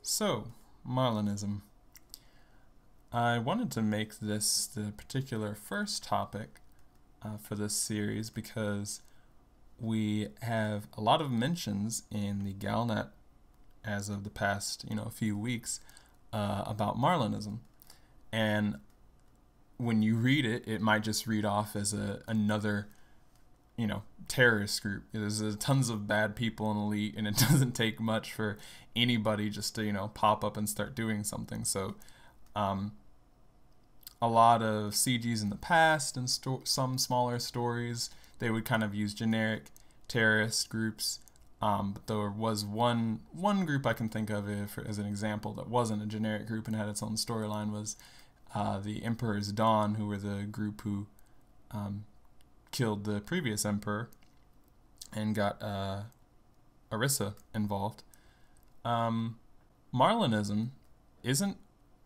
So, Marlinism. I wanted to make this the particular first topic for this series because we have a lot of mentions in the Galnet as of the past, few weeks about Marlinism. And when you read it, it might just read off as another terrorist group. There's tons of bad people in Elite, and it doesn't take much for anybody just to pop up and start doing something. So a lot of CGs in the past and some smaller stories, they would kind of use generic terrorist groups. But there was one group I can think of as an example that wasn't a generic group and had its own storyline was the Emperor's Dawn, who were the group who killed the previous emperor and got Orissa involved. Marlinism isn't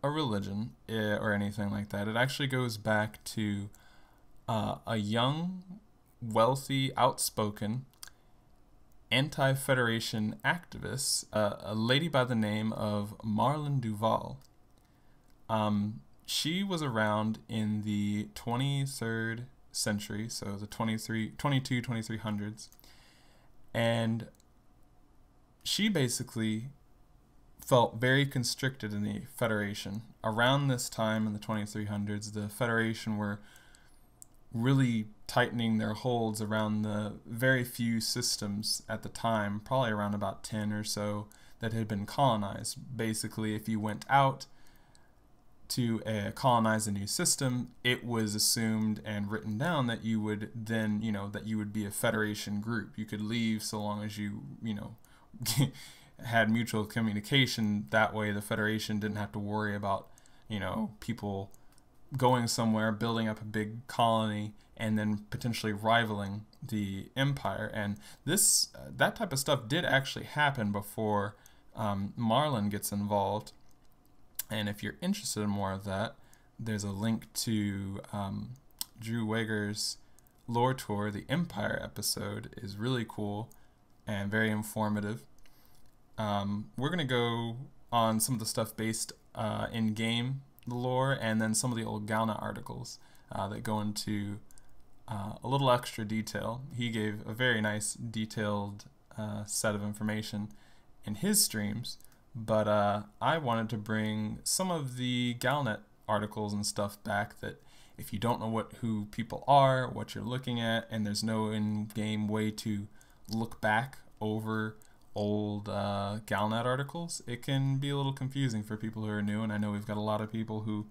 a religion or anything like that. It actually goes back to a young, wealthy, outspoken anti-Federation activist, a lady by the name of Marlin Duval. She was around in the 23rd century, so the 2300s, and she basically felt very constricted in the Federation. Around this time in the 2300s, the Federation were really tightening their holds around the very few systems at the time, probably around about 10 or so, that had been colonized. Basically, if you went out to colonize a new system, it was assumed and written down that you would then, that you would be a Federation group. You could leave so long as you, had mutual communication. That way the Federation didn't have to worry about, people going somewhere, building up a big colony, and then potentially rivaling the Empire. And that type of stuff did actually happen before Marlin gets involved. And if you're interested in more of that, there's a link to Drew Wagar's Lore Tour. The Empire episode is really cool and very informative. We're going to go on some of the stuff based in-game lore, and then some of the old Galnet articles that go into a little extra detail. He gave a very nice detailed set of information in his streams, but I wanted to bring some of the Galnet articles and stuff back that if you don't know who people are, what you're looking at, and there's no in-game way to look back over old Galnet articles, it can be a little confusing for people who are new, and I know we've got a lot of people who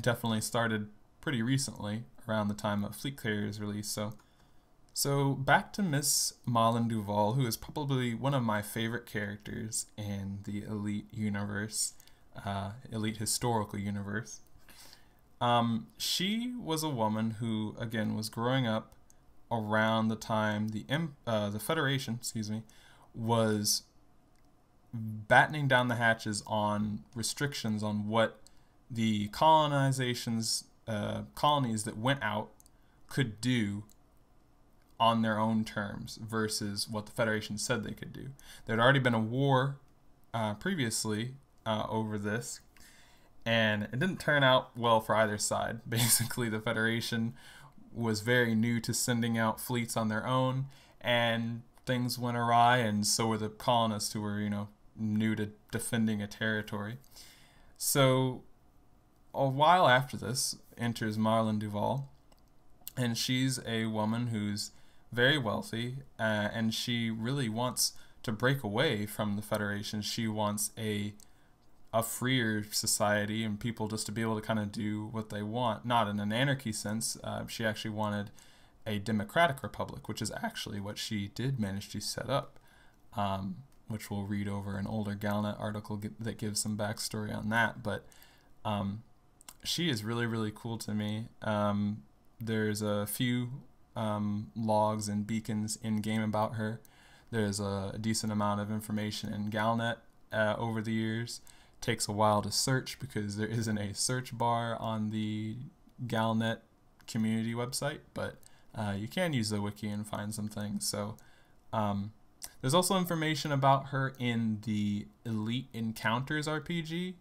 definitely started pretty recently around the time of Fleet Carrier's release. So back to Miss Marlin Duval, who is probably one of my favorite characters in the Elite universe, Elite historical universe. She was a woman who, again, was growing up around the time the Federation, was battening down the hatches on restrictions on what the colonies that went out could do on their own terms versus what the Federation said they could do. There had already been a war previously over this, and it didn't turn out well for either side. Basically, the Federation was very new to sending out fleets on their own, and things went awry, and so were the colonists who were, new to defending a territory. So a while after this enters Marlin Duval, and she's a woman who's very wealthy, and she really wants to break away from the Federation. She wants a freer society and people just to be able to kind of do what they want, not in an anarchy sense. She actually wanted a democratic republic, which is actually what she did manage to set up, which we'll read over an older Galnet article that gives some backstory on that. But she is really, really cool to me. There's a few logs and beacons in-game about her. There's a decent amount of information in Galnet over the years. Takes a while to search because there isn't a search bar on the Galnet community website, but you can use the wiki and find some things. So There's also information about her in the Elite Encounters RPG.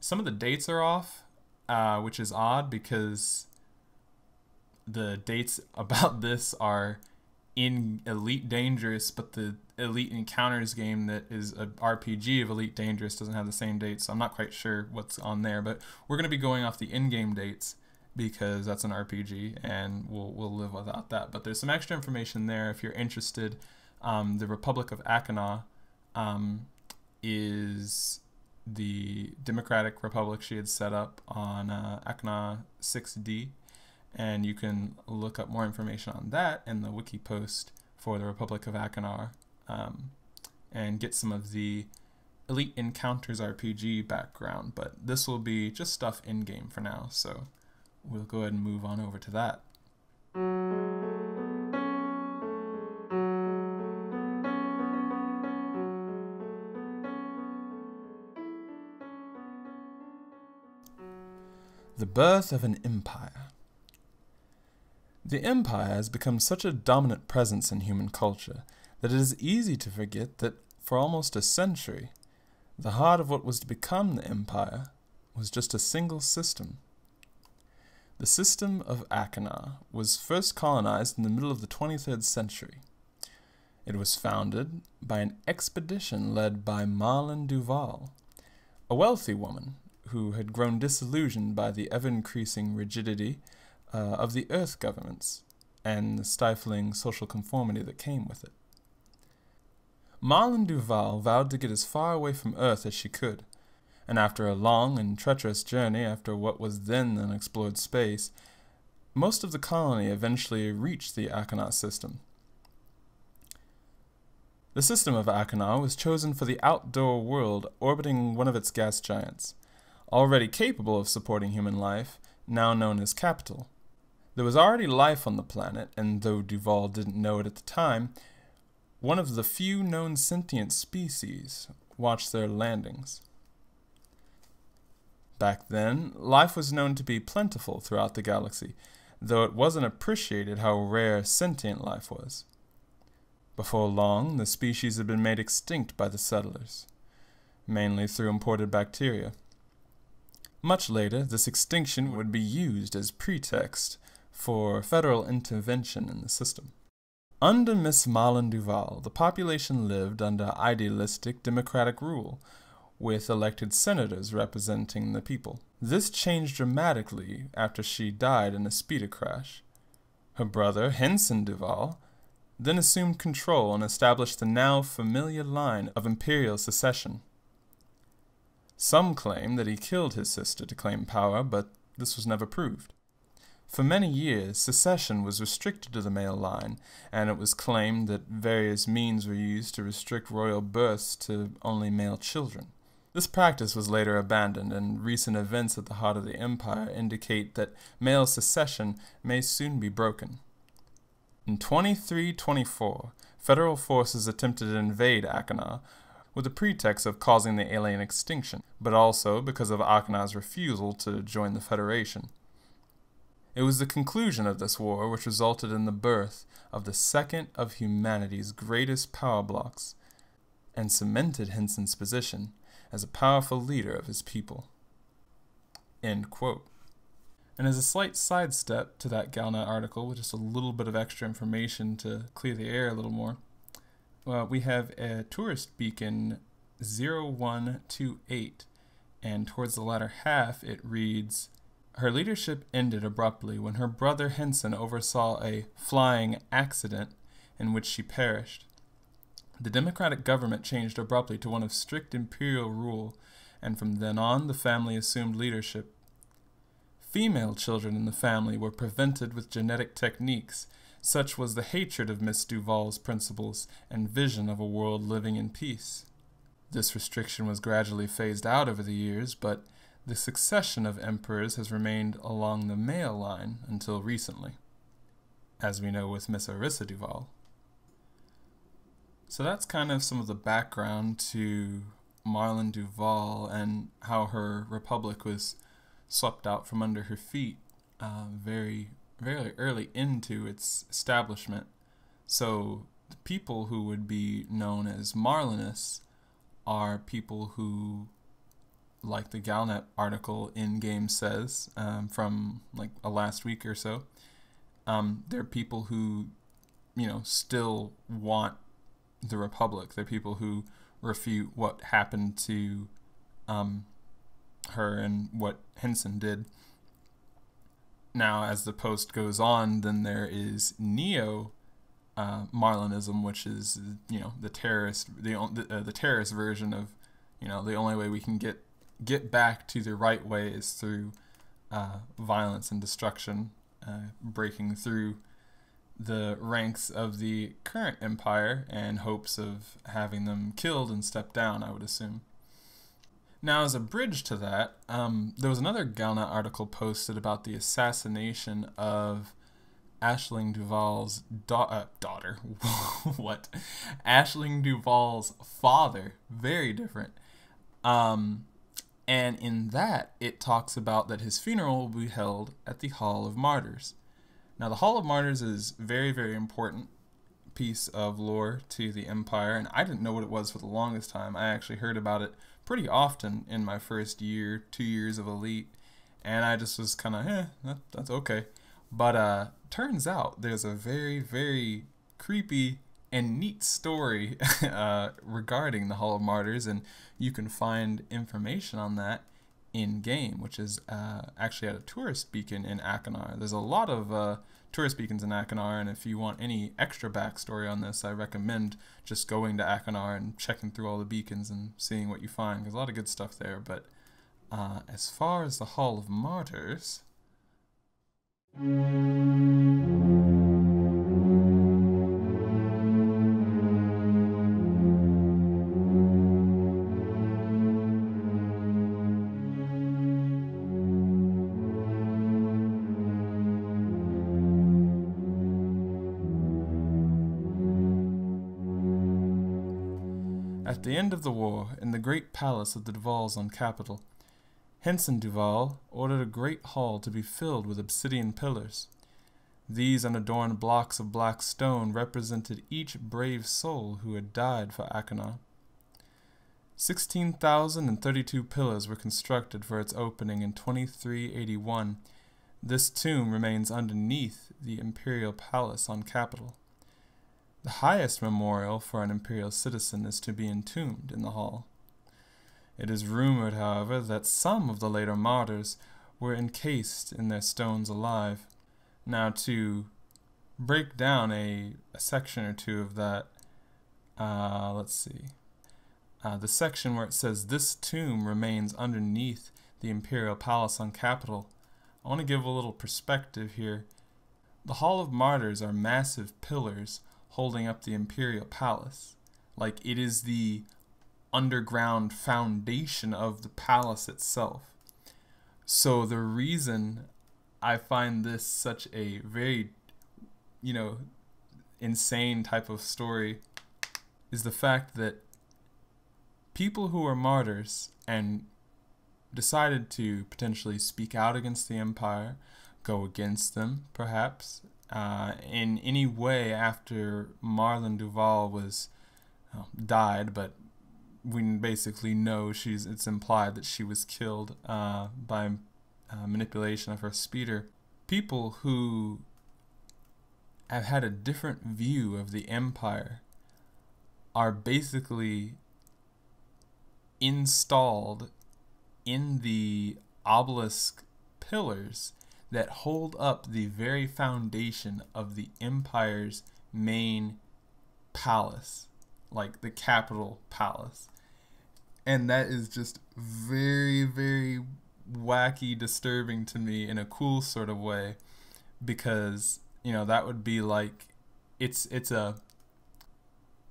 Some of the dates are off, which is odd because the dates about this are in Elite Dangerous, but the Elite Encounters game that is an RPG of Elite Dangerous doesn't have the same dates, so I'm not quite sure what's on there, but we're going to be going off the in-game dates because that's an RPG, and we'll live without that. But there's some extra information there if you're interested. The Republic of Achenar is the Democratic Republic she had set up on Achenar 6D, and you can look up more information on that in the wiki post for the Republic of Achenar, and get some of the Elite Encounters RPG background. But this will be just stuff in-game for now, so we'll go ahead and move on over to that. The birth of an empire. The empire has become such a dominant presence in human culture that it is easy to forget that for almost a century, the heart of what was to become the empire was just a single system. The system of Achenar was first colonized in the middle of the 23rd century. It was founded by an expedition led by Marlin Duval, a wealthy woman who had grown disillusioned by the ever-increasing rigidity of the Earth governments and the stifling social conformity that came with it. Marlin Duval vowed to get as far away from Earth as she could, and after a long and treacherous journey after what was then unexplored space, most of the colony eventually reached the Achenar system. The system of Achenar was chosen for the outdoor world orbiting one of its gas giants, already capable of supporting human life, now known as Capital. There was already life on the planet, and though Duval didn't know it at the time, one of the few known sentient species watched their landings. Back then, life was known to be plentiful throughout the galaxy, though it wasn't appreciated how rare sentient life was. Before long, the species had been made extinct by the settlers, mainly through imported bacteria. Much later, this extinction would be used as pretext for federal intervention in the system. Under Miss Marlin Duval, the population lived under idealistic democratic rule, with elected senators representing the people. This changed dramatically after she died in a speeder crash. Her brother, Henson Duval, then assumed control and established the now familiar line of imperial succession. Some claim that he killed his sister to claim power, but this was never proved. For many years, succession was restricted to the male line, and it was claimed that various means were used to restrict royal births to only male children. This practice was later abandoned, and recent events at the heart of the empire indicate that male succession may soon be broken. In 2324, federal forces attempted to invade Achenar, with the pretext of causing the alien extinction, but also because of Achenar's refusal to join the Federation. It was the conclusion of this war which resulted in the birth of the second of humanity's greatest power blocks, and cemented Henson's position as a powerful leader of his people. End quote. And as a slight sidestep to that Galnet article, with just a little bit of extra information to clear the air a little more, we have a tourist beacon 0128, and towards the latter half it reads, "Her leadership ended abruptly when her brother Henson oversaw a flying accident in which she perished. The democratic government changed abruptly to one of strict imperial rule, and from then on the family assumed leadership. Female children in the family were prevented with genetic techniques. Such was the hatred of Miss Duval's principles and vision of a world living in peace. This restriction was gradually phased out over the years, but the succession of emperors has remained along the male line until recently, as we know with Miss Arissa Duval." So that's kind of some of the background to Marlin Duval and how her republic was swept out from under her feet very early into its establishment. So the people who would be known as Marlinists are people who, like the Galnet article in game says, from like a last week or so, they're people who, still want the Republic. They're people who refute what happened to her and what Henson did. Now, as the post goes on, then there is neo Marlinism, which is the terrorist version of the only way we can get back to the right way is through violence and destruction, breaking through the ranks of the current empire and hopes of having them killed and stepped down, I would assume. Now, as a bridge to that, there was another Galnet article posted about the assassination of Achenar Duval's daughter. What? Achenar Duval's father. Very different. And in that, it talks about that his funeral will be held at the Hall of Martyrs. Now, the Hall of Martyrs is very, very important piece of lore to the Empire, and I didn't know what it was for the longest time. I actually heard about it pretty often in my first 2 years of Elite, and I just was kind of, that's okay. But turns out there's a very, very creepy and neat story regarding the Hall of Martyrs, and you can find information on that in-game, which is actually at a tourist beacon in Achenar. There's a lot of tourist beacons in Achenar, and if you want any extra backstory on this, I recommend just going to Achenar and checking through all the beacons and seeing what you find. There's a lot of good stuff there, but as far as the Hall of Martyrs... At the end of the war, in the great palace of the Duvals on Capitol, Henson Duval ordered a great hall to be filled with obsidian pillars. These unadorned blocks of black stone represented each brave soul who had died for Achenar. 16,032 pillars were constructed for its opening in 2381. This tomb remains underneath the Imperial Palace on Capitol. The highest memorial for an imperial citizen is to be entombed in the hall. It is rumored, however, that some of the later martyrs were encased in their stones alive. Now, to break down a section or two of that, let's see. The section where it says, "This tomb remains underneath the Imperial Palace on Capitol." I want to give a little perspective here. The Hall of Martyrs are massive pillars holding up the Imperial Palace. Like, it is the underground foundation of the palace itself. So the reason I find this such a very, insane type of story is the fact that people who are martyrs and decided to potentially speak out against the Empire, go against them, perhaps, in any way after Marlin Duval died, but we basically know it's implied that she was killed by manipulation of her speeder. People who have had a different view of the Empire are basically installed in the obelisk pillars that hold up the very foundation of the Empire's main palace, like the Capitol Palace. And that is just very, very wacky, disturbing to me in a cool sort of way, because, that would be like, it's a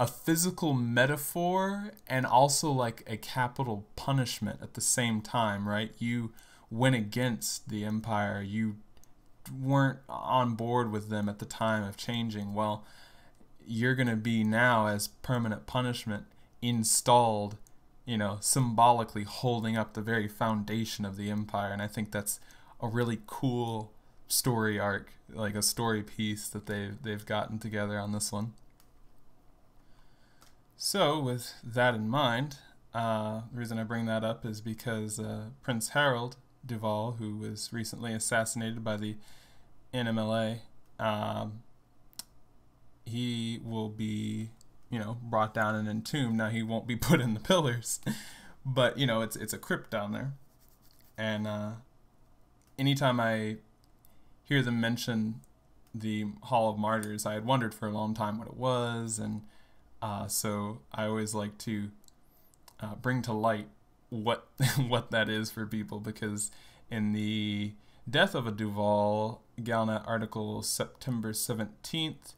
physical metaphor and also like a capital punishment at the same time, right? You went against the Empire. You weren't on board with them at the time of changing. Well, you're going to be now, as permanent punishment, installed, symbolically holding up the very foundation of the Empire. And I think that's a really cool story arc, like a story piece that they've gotten together on this one. So, with that in mind, the reason I bring that up is because Prince Harold Duval, who was recently assassinated by the NMLA, he will be, brought down and entombed. Now, he won't be put in the pillars, but, it's a crypt down there. And anytime I hear them mention the Hall of Martyrs, I had wondered for a long time what it was, and so I always like to bring to light what what that is for people, because in the Death of a Duval Galnet article, September 17th,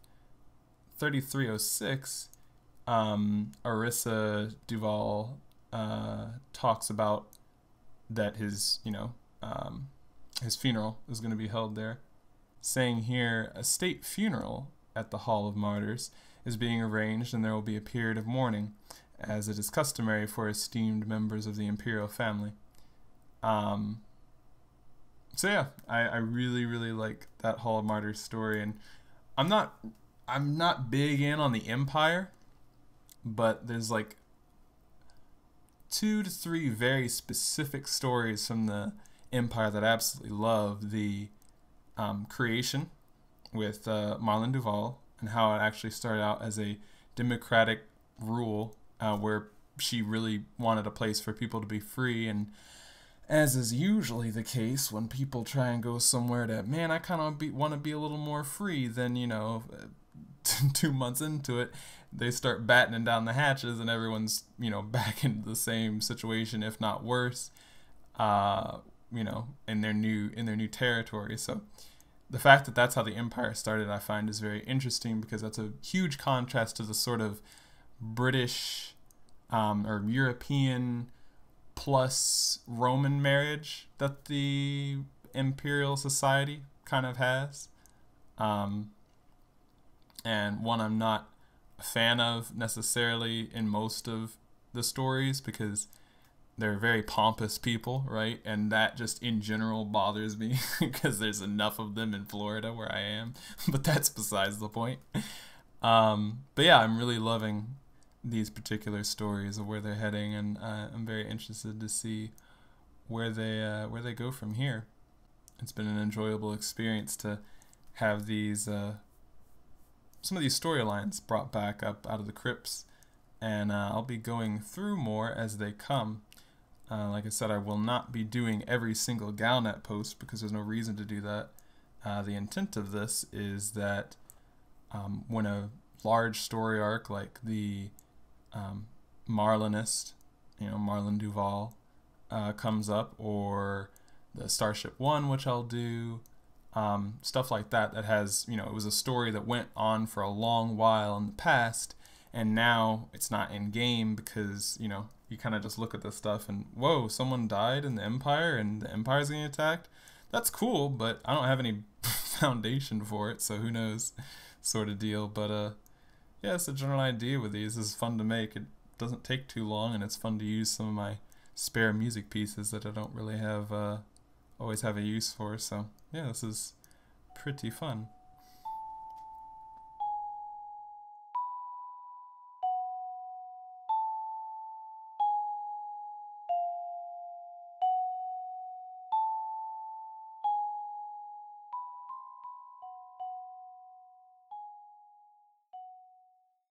3306, Arissa Duval talks about that his funeral is going to be held there, saying here, a state funeral at the Hall of Martyrs is being arranged, and there will be a period of mourning, as it is customary for esteemed members of the imperial family. So yeah, I really, really like that Hall of Martyrs story, and I'm not big in on the Empire, but there's like 2 to 3 very specific stories from the Empire that I absolutely love. The creation with Marlin Duval, and how it actually started out as a democratic rule where she really wanted a place for people to be free, and as is usually the case when people try and go somewhere that, man, I kind of want to be a little more free, then 2 months into it, they start battening down the hatches, and everyone's back into the same situation, if not worse, in their new territory. So the fact that that's how the Empire started, I find, is very interesting, because that's a huge contrast to the sort of British or European plus Roman marriage that the imperial society kind of has, and one I'm not a fan of necessarily in most of the stories, because they're very pompous people, right? And that just in general bothers me because there's enough of them in Florida where I am, but that's besides the point. But yeah, I'm really loving these particular stories of where they're heading, and I'm very interested to see where they go from here. It's been an enjoyable experience to have these some of these storylines brought back up out of the crypts, and I'll be going through more as they come. Like I said, I will not be doing every single Galnet post, because there's no reason to do that. The intent of this is that when a large story arc like the Marlinist, Marlin Duval, comes up, or the Starship One, which I'll do, stuff like that, that has, it was a story that went on for a long while in the past, and now it's not in game, because, you kind of just look at this stuff and, whoa, someone died in the Empire and the Empire's getting attacked? That's cool, but I don't have any foundation for it, so who knows, sort of deal. But yeah, it's a general idea with these. This is fun to make. It doesn't take too long, and it's fun to use some of my spare music pieces that I don't really have always have a use for. So yeah, this is pretty fun.